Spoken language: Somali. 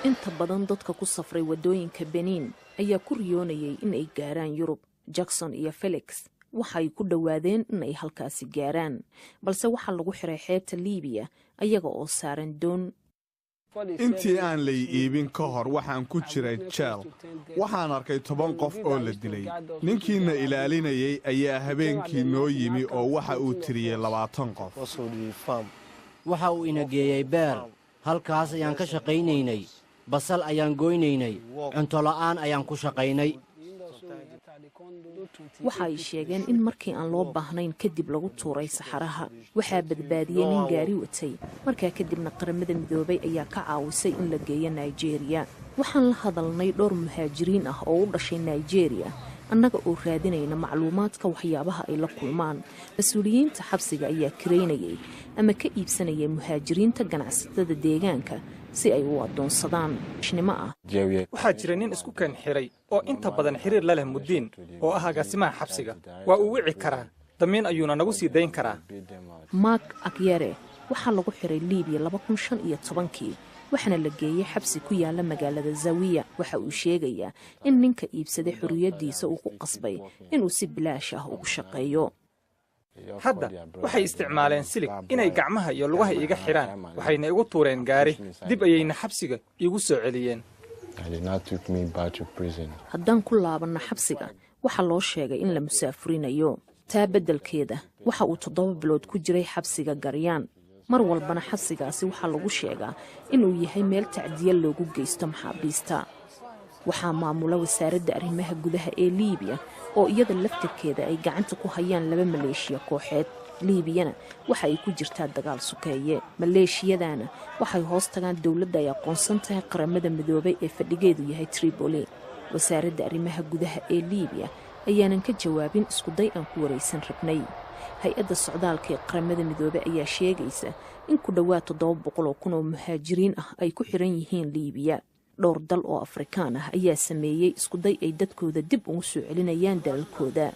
inta badan dadka ku safray wadooyinka Benin ayaa ku riyoonayay in ay gaaraan Yurub. Jackson iyo Felix waxay ku dhawaadeen in ay halkaasi gaaraan, balse waxa lagu xiray xeebta Liibiya ayaga oo saaran doon. intii aan la iibin ka hor waxaan ku jiray jeel. waxaan arkay 10 qof oo la dilay. ninkiina ilaalinayay ayaa habeenkii noo yimi oo waxa uu tiriyay 20 qof. waxa uu ina geeyay beer. halkaas ayaan ka shaqaynaynay. basal ayaan goynaynay. cunto la'aan ayaan ku shaqaynay. waxa ay sheegeen in markii aan loo baahnayn kadib lagu tuuray saxaraha. waxaa badbaadiyay nin gaari watay. markaa kadibna qaramada midoobay ayaa ka caawisay in la geeyo Nigeria. waxaan la hadalnay dhowr muhaajiriin ah oo u dhashay Nigeria, annaga oo raadinayna macluumaadka waxyaabaha ay la kulmaan. mas-uuliyiinta xabsiga ayaa kireynayay ama ka iibsanayay muhaajiriinta ganacsatada deegaanka si ay u adoonsadaan shnimo ah. waxaa jira nin isku kan xiray oo inta badan xiriir la leh Mudiin oo ah agaasimaha xabsiga. waa uu wici karaa, damiin ayuuna nagu sii dayn karaa. Mark Akyere waxaa lagu xiray Liibiya 2015 waxaana la geeyay xabsi ku yaala magaalada Zawiya. waxa uu sheegayaa in ninka iibsaday xuriyadiisa uu ku qasbay inuu si bilaash ah ugu shaqeeyo. hadda waxay isticmaaleen silig inay gacmaha iyo lugaha iga xiraan, waxayna igu tuureen gaari. dib ayayna xabsiga igu soo celiyeen. haddaan ku laabanno xabsiga waxaa loo sheegay in la musaafurinayo. taa beddelkeeda waxa uu 7 bilood ku jiray xabsiga Garyaan. mar walbana xabsigaasi waxaa lagu sheegaa inuu yahay meel tacdiye loogu geysto maxaabiista. waxaa maamula wasaaradda arrimaha gudaha ee Liibiya oo iyada laftirkeeda ay gacanta ku hayaan 2 maleeshiya kooxeed. Liibiyana waxa ay ku jirtaa dagaal sukeeye. maleeshiyadana waxay hoos tagaan dawladda ay aqoonsan tahay qaramada midoobay ee fadhigeedu yahay Tripoli. wasaaradda arrimaha gudaha ee Liibiya ayaanan ka jawaabin isku day aan ku wareysan rabnay. hay-adda socdaalka ee qaramada midoobay ayaa sheegaysa in ku dhawaad 700,000 oo muhaajiriin ah ay ku xiran yihiin Liibiya. dhowr dal oo Afrikaan ah ayaa sameeyay isku day ay dadkooda dib ugu soo celinayaan dalalkooda.